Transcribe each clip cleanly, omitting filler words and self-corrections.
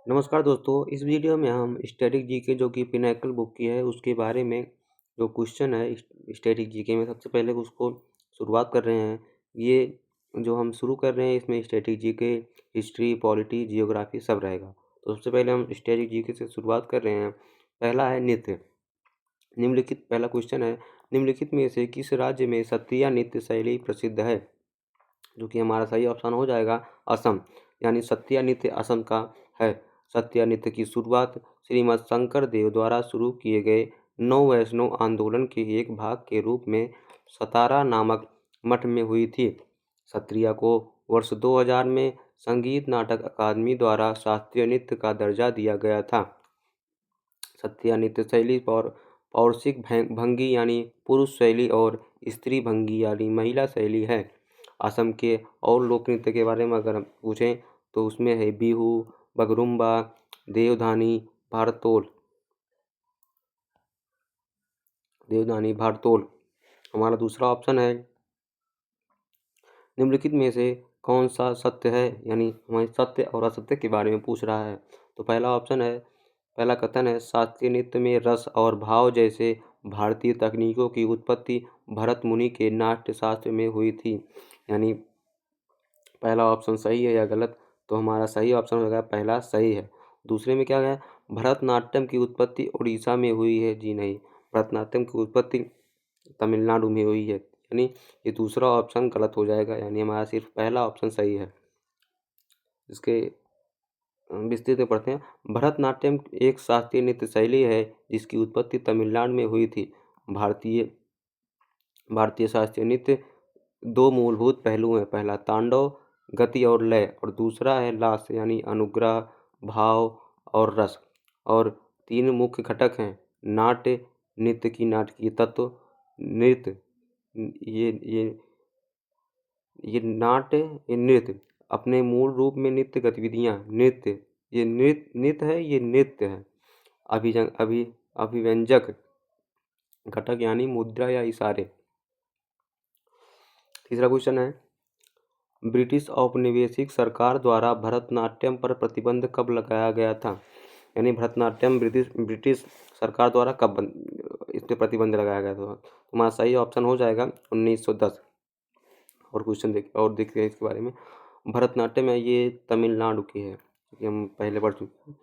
नमस्कार दोस्तों, इस वीडियो में हम स्टैटिक जीके जो कि पिनाकल बुक की है उसके बारे में जो क्वेश्चन है स्टैटिक जीके में सबसे पहले उसको शुरुआत कर रहे हैं। ये जो हम शुरू कर रहे हैं इसमें static GK, history, polity, geography सब रहेगा। तो सबसे पहले हम स्टैटिक जीके से शुरुआत कर रहे हैं। पहला है नृत्य। निम्नलिखित पहला क्वेश्चन है, निम्नलिखित में से किस राज्य में सत्रिया नृत्य शैली प्रसिद्ध है? जो कि हमारा सही ऑप्शन हो जाएगा असम, यानी सत्रिया नृत्य असम का है। सत्रिया नृत्य की शुरुआत श्रीमद शंकर देव द्वारा शुरू किए गए नौ वैष्णव आंदोलन के एक भाग के रूप में सतारा नामक मठ में हुई थी। सत्रिया को वर्ष 2000 में संगीत नाटक अकादमी द्वारा शास्त्रीय नृत्य का दर्जा दिया गया था। सत्रिया नृत्य शैली पौरुषिक भंगी यानी पुरुष शैली और स्त्री भंगी यानी महिला शैली है। असम के और लोक नृत्य के बारे में अगर हम पूछें तो उसमें है बिहू, बगरुम्बा, देवधानी, भारतोल। हमारा दूसरा ऑप्शन है, निम्नलिखित में से कौन सा सत्य है, यानी हमारे सत्य और असत्य के बारे में पूछ रहा है। तो पहला कथन है, शास्त्रीय नृत्य में रस और भाव जैसे भारतीय तकनीकों की उत्पत्ति भरत मुनि के नाट्य शास्त्र में हुई थी। यानी पहला ऑप्शन सही है या गलत? तो हमारा सही ऑप्शन होगा पहला सही है। दूसरे में क्या है, भरतनाट्यम की उत्पत्ति उड़ीसा में हुई है। जी नहीं, भरतनाट्यम की उत्पत्ति तमिलनाडु में हुई है, यानी ये दूसरा ऑप्शन गलत हो जाएगा, यानी हमारा सिर्फ पहला ऑप्शन सही है। इसके विस्तृत में पढ़ते हैं। भरतनाट्यम एक शास्त्रीय नृत्य शैली है जिसकी उत्पत्ति तमिलनाडु में हुई थी। भारतीय शास्त्रीय नृत्य दो मूलभूत पहलू हैं, पहला तांडव गति और लय और दूसरा है लास यानी अनुग्रह, भाव और रस। और तीन मुख्य घटक हैं, नाट्य, नृत्य की नाटकीय तत्व, नृत्य ये नृत्य अपने मूल रूप में नित्य गतिविधियाँ, नृत्य है, ये नृत्य है। अभिव्यंजक घटक यानी मुद्रा या इशारे। तीसरा क्वेश्चन है, ब्रिटिश औपनिवेशिक सरकार द्वारा भरतनाट्यम पर प्रतिबंध कब लगाया गया था? यानी भरतनाट्यम ब्रिटिश सरकार द्वारा कब इस पर प्रतिबंध लगाया गया था? हमारा सही ऑप्शन हो जाएगा 1910। और क्वेश्चन देखते हैं इसके बारे में। भरतनाट्यम है ये तमिलनाडु की है, ये हम पहले पढ़ चुके हैं।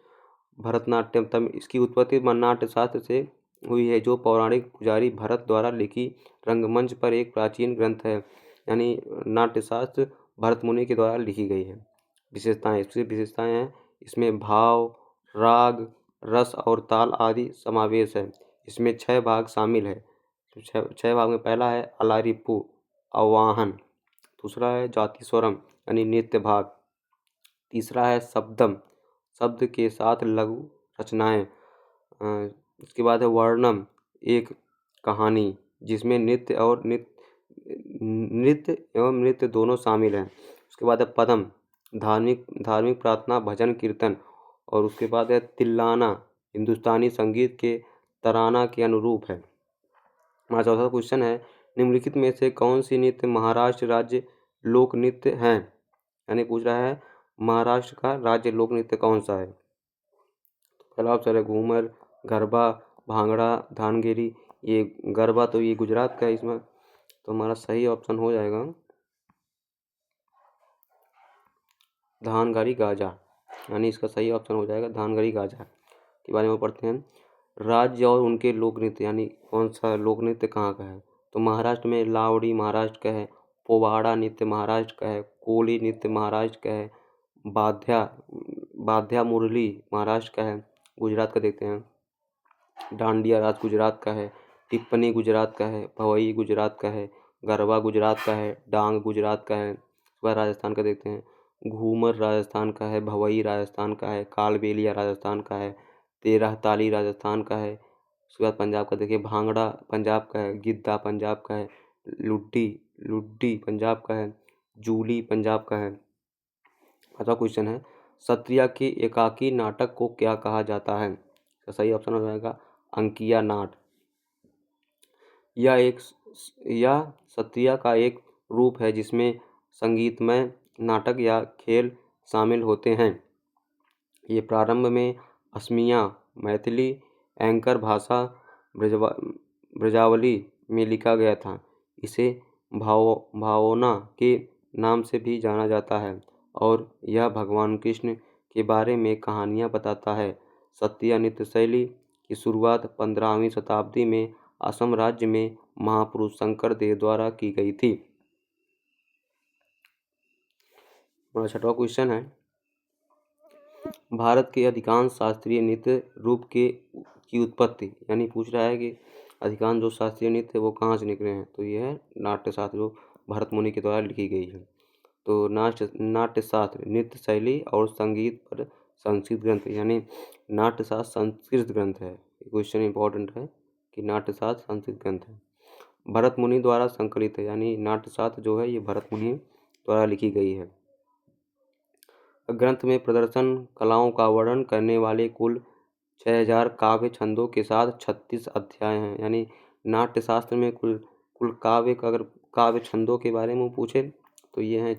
भरतनाट्यम इसकी उत्पत्ति नाट्य शास्त्र से हुई है जो पौराणिक पुजारी भरत द्वारा लिखी रंगमंच पर एक प्राचीन ग्रंथ है। यानी नाट्यशास्त्र भरत मुनि के द्वारा लिखी गई है। विशेषताएं हैं, इसमें भाव, राग, रस और ताल आदि समावेश है। इसमें 6 भाग शामिल है। तो 6 भाग में पहला है अलारिप्पू आवाहन, दूसरा है जाति स्वरम यानी नृत्य भाग, तीसरा है शब्दम शब्द के साथ लघु रचनाएं, इसके बाद है वर्णम एक कहानी जिसमें नृत्य एवं नृत्य दोनों शामिल हैं। उसके बाद है पदम धार्मिक प्रार्थना भजन कीर्तन, और उसके बाद है तिल्लाना हिंदुस्तानी संगीत के तराना के अनुरूप है। हमारा चौथा क्वेश्चन है, निम्नलिखित में से कौन सी नृत्य महाराष्ट्र राज्य लोक नृत्य है? यानी पूछ रहा है महाराष्ट्र का राज्य लोक नृत्य कौन सा है? पहला ऑप्शन है घूमर, गरबा, भांगड़ा, धानगेरी। ये गरबा तो ये गुजरात का है इसमें, तो हमारा सही ऑप्शन हो जाएगा धानगरी गाजा, यानी इसका सही ऑप्शन हो जाएगा धानगरी गाजा। के बारे में पढ़ते हैं, राज्य और उनके लोक नृत्य, यानी कौन सा लोक नृत्य कहाँ का है? तो महाराष्ट्र में लावड़ी महाराष्ट्र का है, पोवाड़ा नृत्य महाराष्ट्र का है, कोली नृत्य महाराष्ट्र का है, बाध्या मुरली महाराष्ट्र का है। गुजरात का देखते हैं, डांडिया राज गुजरात का है, टिप्पणी गुजरात का है, भवई गुजरात का है, गरबा गुजरात का है, डांग गुजरात का है। वह राजस्थान का देखते हैं, घूमर राजस्थान का है, भवई राजस्थान का है, कालबेलिया राजस्थान का है, तेरह ताली राजस्थान का है। उसके बाद पंजाब का देखिए, भांगड़ा पंजाब का है, गिद्दा पंजाब का है, लुड्डी पंजाब का है, जूली पंजाब का है। अगला क्वेश्चन है, सत्रिया के एकाकी नाटक को क्या कहा जाता है? तो सही ऑप्शन हो जाएगा अंकिया नाट। यह सत्रिया का एक रूप है जिसमें संगीतमय नाटक या खेल शामिल होते हैं। ये प्रारंभ में असमिया, मैथिली, एंकर भाषा, ब्रजावली में लिखा गया था। इसे भावना के नाम से भी जाना जाता है और यह भगवान कृष्ण के बारे में कहानियाँ बताता है। सत्रिया नृत्य शैली की शुरुआत 15वीं शताब्दी में असम राज्य में महापुरुष शंकर देव द्वारा की गई थी। हमारा छठवां क्वेश्चन है, भारत के अधिकांश शास्त्रीय नृत्य रूप की उत्पत्ति, यानी पूछ रहा है कि अधिकांश जो शास्त्रीय नृत्य वो कहाँ से निकले हैं, तो ये है नाट्यशास्त्र, जो भरत मुनि के द्वारा लिखी गई है। तो नाट्यशास्त्र नृत्य शैली और संगीत पर संस्कृत ग्रंथ, यानी नाट्यशास्त्र संस्कृत ग्रंथ है। क्वेश्चन इंपॉर्टेंट है कि नाट्यशास्त्र संस्कृत ग्रंथ है, भरत मुनि द्वारा संकलित है, यानी नाट्यशास्त्र जो है ये भरत मुनि द्वारा लिखी गई है। ग्रंथ में प्रदर्शन कलाओं का वर्णन करने वाले कुल 6000 काव्य छंदों के साथ 36 अध्याय हैं, यानी नाट्यशास्त्र में कुल काव्य छंदों के बारे में पूछे तो ये हैं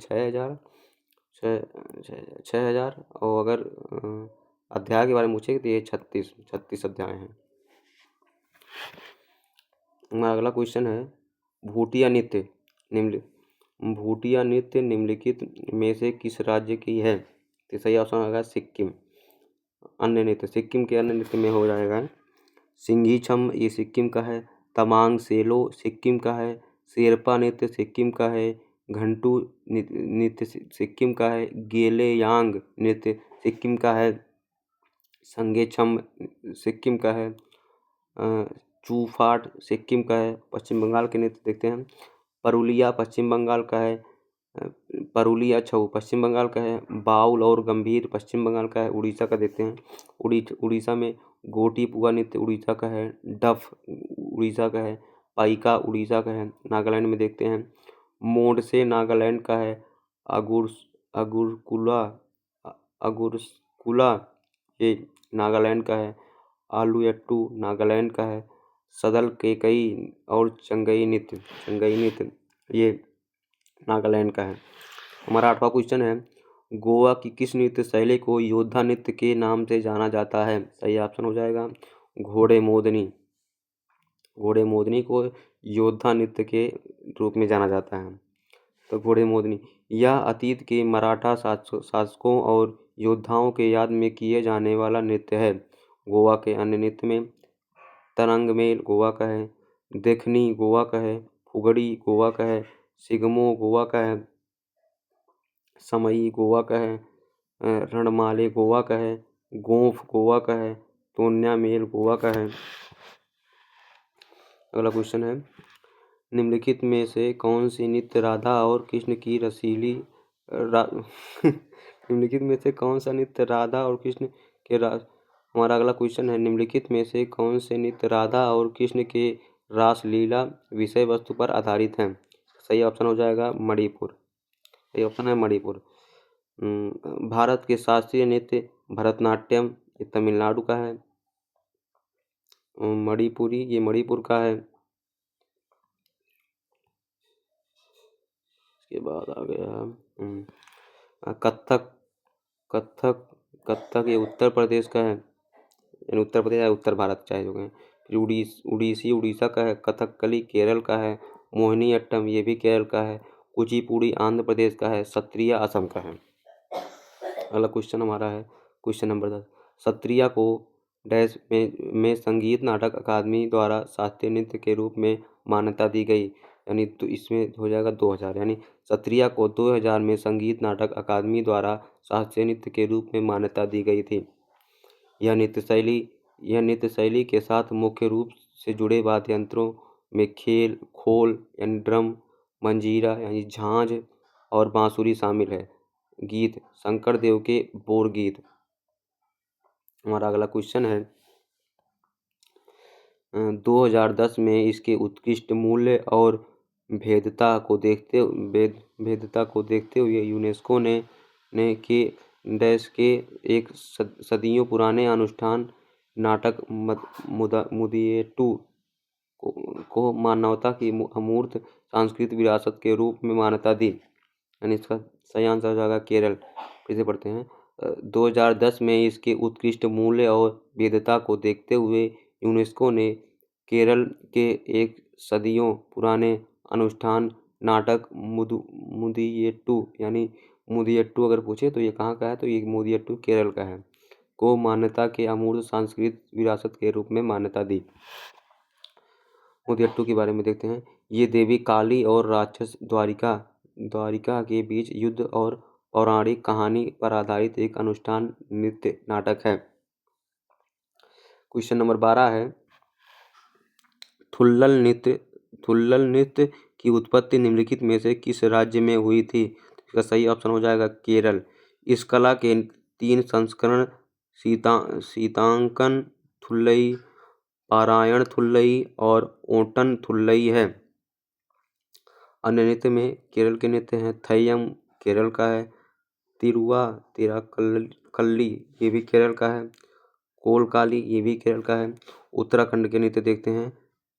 6000 और अगर अध्याय के बारे में पूछे तो ये 36 अध्याय हैं। हमारा अगला क्वेश्चन है, भूटिया नृत्य निम्नलिखित में से किस राज्य की है? तो सही ऑप्शन होगा सिक्किम। सिक्किम के अन्य नृत्य में हो जाएगा सिंघी छम, ये सिक्किम का है। तमांग सेलो सिक्किम का है। शेरपा नृत्य सिक्किम का है। घंटू नृत्य सिक्किम का है। गेले यांग नृत्य सिक्किम का है। संगे छम सिक्किम का है। चूफाट सिक्किम का है। पश्चिम बंगाल के नृत्य देखते हैं, परुलिया पश्चिम बंगाल का है। परुलिया छऊ पश्चिम बंगाल का है। बाउल और गंभीर पश्चिम बंगाल का है। उड़ीसा का देखते हैं, उड़ीसा में गोटी पुआ नृत्य उड़ीसा का है। डफ उड़ीसा का है। पाइका उड़ीसा का है। नागालैंड में देखते हैं, मोडसे नागालैंड का है। अगुरकुला ये नागालैंड का है। आलुयट्टू नागालैंड का है। सदल केकई और चंगई नृत्य ये नागालैंड का है। हमारा 8वां क्वेश्चन है, गोवा की किस नृत्य शैली को योद्धा नृत्य के नाम से जाना जाता है? सही ऑप्शन हो जाएगा घोड़े मोदनी को योद्धा नृत्य के रूप में जाना जाता है। तो घोड़े मोदनी यह अतीत के मराठा शासकों और योद्धाओं के याद में किए जाने वाला नृत्य है। गोवा के अन्य नृत्य में तरंगमेल गोवा का है। देखनी गोवा का है। फुगड़ी गोवा का है। सिगमो गोवा का है। समई गोवा का है। रणमाले गोवा का है। गोंफ गोवा का है। तोन्या मेल गोवा का है। अगला क्वेश्चन है, निम्नलिखित में से कौन सी नृत्य राधा और कृष्ण की निम्नलिखित में से कौन सा नृत्य राधा और कृष्ण के हमारा अगला क्वेश्चन है, निम्नलिखित में से कौन से नृत्य राधा और कृष्ण के रासलीला विषय वस्तु पर आधारित हैं? सही ऑप्शन हो जाएगा मणिपुर। सही ऑप्शन है मणिपुर। भारत के शास्त्रीय नृत्य भरतनाट्यम, ये तमिलनाडु का है। मणिपुरी ये मणिपुर का है। इसके बाद आ गया कथक ये उत्तर प्रदेश का है, यानी उत्तर प्रदेश या उत्तर भारत चाहे जो कहें। फिर उड़ीसी उड़ीसा का है। कथकली केरल का है। मोहिनीअट्टम ये भी केरल का है। कुचिपुड़ी आंध्र प्रदेश का है। सत्रिया असम का है। अगला क्वेश्चन हमारा है क्वेश्चन नंबर 10, सत्रिया को डैश में संगीत नाटक अकादमी द्वारा शास्त्रीय नृत्य के रूप में मान्यता दी गई, यानी तो इसमें हो जाएगा 2000, यानी सत्रिया को 2000 में संगीत नाटक अकादमी द्वारा शास्त्रीय नृत्य के रूप में मान्यता दी गई थी। यह नृत्य शैली के साथ मुख्य रूप से जुड़े वाद्य यंत्रों में खोल यानी ड्रम, मंजीरा यानी झांझ और बांसुरी शामिल है। गीत शंकर देव के बोर गीत। हमारा अगला क्वेश्चन है, 2010 में इसके उत्कृष्ट मूल्य और भेद्यता को देखते हुए यूनेस्को ने के डैश के एक सदियों पुराने अनुष्ठान नाटक मुदियेट्टू को मानवता की अमूर्त सांस्कृतिक विरासत के रूप में मान्यता दी, यानी इसका सही आंसर हो जाएगा केरल। फिर से पढ़ते हैं, 2010 में इसके उत्कृष्ट मूल्य और वैधता को देखते हुए यूनेस्को ने केरल के एक सदियों पुराने अनुष्ठान नाटक मुदियट्टू यानी मुदियट्टू अगर पूछे तो ये कहाँ का है, तो ये मुदियट्टू केरल का है, को मान्यता के अमूर्त सांस्कृतिक विरासत के रूप में मान्यता दी। मुदियट्टू के बारे में देखते हैं। ये देवी काली और राक्षस द्वारिका के बीच युद्ध और पौराणिक कहानी पर आधारित एक अनुष्ठान नृत्य नाटक है। क्वेश्चन नंबर 12 है, थुल्लल नृत्य की उत्पत्ति निम्नलिखित में से किस राज्य में हुई थी? इसका सही ऑप्शन हो जाएगा केरल। इस कला के 3 संस्करण सीतांकन थुल्लई, पारायण थुल्लई और ओटन थुल्लई है। अन्य नृत्य में केरल के नृत्य हैं थय्यम केरल का है, तिरुचिरापल्ली ये भी केरल का है, कोलकाली ये भी केरल का है। उत्तराखंड के नृत्य देखते हैं,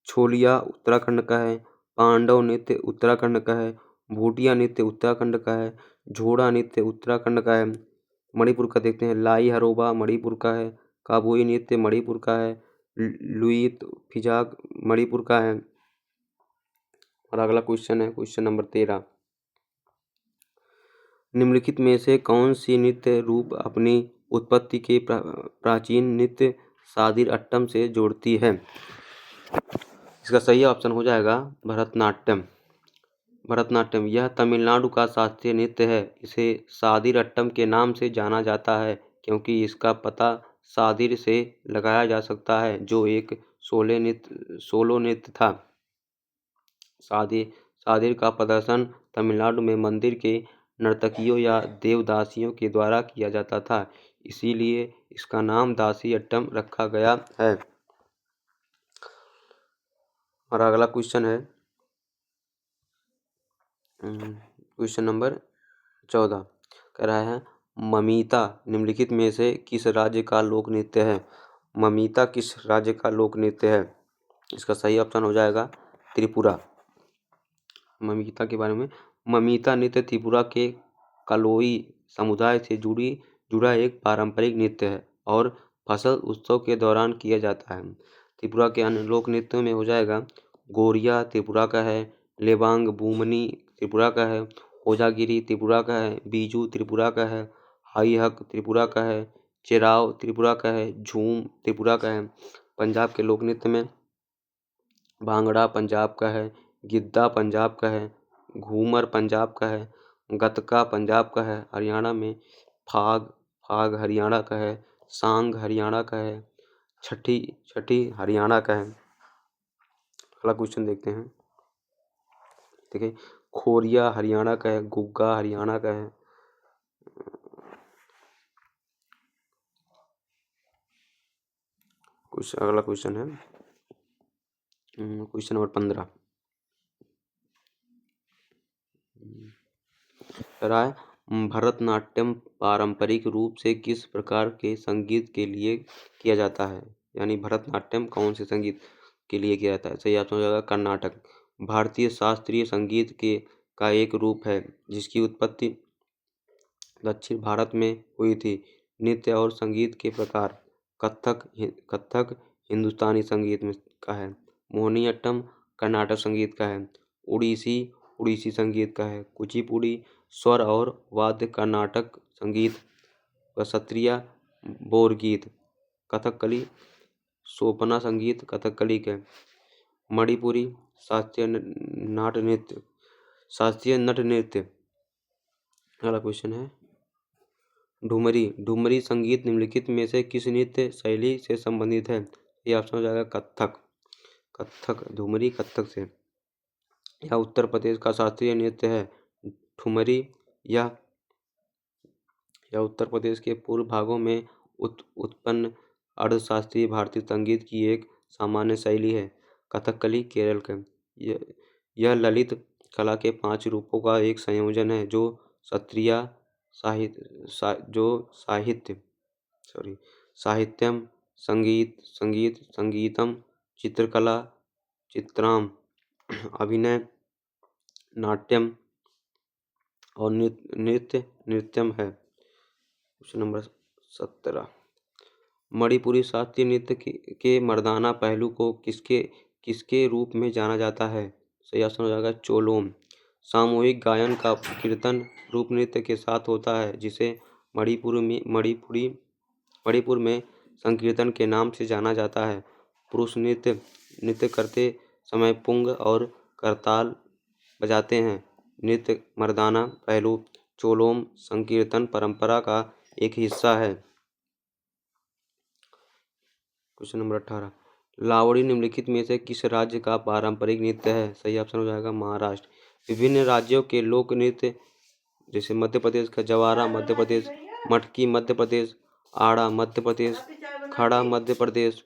छोलिया उत्तराखंड का है, पांडव नृत्य उत्तराखंड का है, भूटिया नृत्य उत्तराखंड का है, झोड़ा नृत्य उत्तराखंड का है। मणिपुर का देखते हैं, लाई हरोबा मणिपुर का है, काबुई नृत्य मणिपुर का है, लुईत फिजाक मणिपुर का है। और अगला क्वेश्चन है क्वेश्चन नंबर 13, निम्नलिखित में से कौन सी नृत्य रूप अपनी उत्पत्ति के प्राचीन नृत्य सादिर अट्टम से जोड़ती है? इसका सही ऑप्शन हो जाएगा भरतनाट्यम। भरतनाट्यम यह तमिलनाडु का शास्त्रीय नृत्य है। इसे सादिर अट्टम के नाम से जाना जाता है क्योंकि इसका पता सादिर से लगाया जा सकता है जो एक सोलो नृत्य था। सादिर का प्रदर्शन तमिलनाडु में मंदिर के नर्तकियों या देवदासियों के द्वारा किया जाता था, इसीलिए इसका नाम दासी अट्टम रखा गया है। और अगला क्वेश्चन है क्वेश्चन नंबर 14, कह रहा है ममीता निम्नलिखित में से किस राज्य का लोक नृत्य है? ममीता किस राज्य का लोक नृत्य है? इसका सही ऑप्शन हो जाएगा त्रिपुरा। ममीता के बारे में, ममीता नृत्य त्रिपुरा के कलोई समुदाय से जुड़ा एक पारंपरिक नृत्य है और फसल उत्सव के दौरान किया जाता है। त्रिपुरा के अन्य लोक नृत्यों में हो जाएगा गोरिया त्रिपुरा का है, लेबांग बुमनी त्रिपुरा का है, ओजागिरी त्रिपुरा का है, बीजू त्रिपुरा का है, हाई हक त्रिपुरा का है, चेराव त्रिपुरा का है, झूम त्रिपुरा का है। पंजाब के लोक नृत्य में भांगड़ा पंजाब का है, गिद्दा पंजाब का है, घूमर पंजाब का है, गतका पंजाब का है, हरियाणा में फाग हरियाणा का है, सांग हरियाणा का है, छठी हरियाणा का है। अगला क्वेश्चन देखते हैं, देखिए खोरिया हरियाणा का है, गुग्गा हरियाणा का है। अगला क्वेश्चन है क्वेश्चन नंबर 15, राय भरतनाट्यम पारंपरिक रूप से किस प्रकार के संगीत के लिए किया जाता है? यानी भरतनाट्यम कौन से संगीत के लिए किया जाता है? सही ऑप्शन हो जाएगा कर्नाटक। भारतीय शास्त्रीय संगीत का एक रूप है जिसकी उत्पत्ति दक्षिण भारत में हुई थी। नृत्य और संगीत के प्रकार कथक हिंदुस्तानी संगीत में का है, मोहिनीअट्टम कर्नाटक संगीत का है, उड़ीसी संगीत का है, कुचिपुड़ी स्वर और वाद्य कर्नाटक संगीत, सत्रिया बोरगीत, कथकली सोपना संगीत कथकली के, मणिपुरी शास्त्रीय नट नृत्य। अगला क्वेश्चन है डुमरी संगीत निम्नलिखित में से किस नृत्य शैली से संबंधित है? ये ऑप्शन हो जाएगा कथक डुमरी कथक से। यह उत्तर प्रदेश का शास्त्रीय नृत्य है। ठुमरी यह उत्तर प्रदेश के पूर्व भागों में उत्पन्न अर्धशास्त्रीय भारतीय संगीत की एक सामान्य शैली है। कथकली केरल का यह ललित कला के 5 रूपों का एक संयोजन है जो साहित्यम संगीतम चित्रकला चित्राम अभिनय नाट्यम और नृत्यम है। Question number 17। मणिपुरी शास्त्रीय नृत्य के मर्दाना पहलू को किसके किसके रूप में जाना जाता है? सही आंसर हो जाएगा चोलोम। सामूहिक गायन का कीर्तन रूप नृत्य के साथ होता है, जिसे मणिपुर में संकीर्तन के नाम से जाना जाता है। पुरुष नृत्य करते समय पुंग और करताल बजाते हैं। नृत्य मर्दाना पहलू चोलोम संकीर्तन परंपरा का एक हिस्सा है। Question number 18। लावड़ी निम्नलिखित में से किस राज्य का पारंपरिक नृत्य है? सही ऑप्शन हो जाएगा महाराष्ट्र। विभिन्न राज्यों के लोक नृत्य जैसे मध्य प्रदेश का जवारा मध्य प्रदेश, मटकी मध्य प्रदेश, आड़ा मध्य प्रदेश, खड़ा मध्य प्रदेश,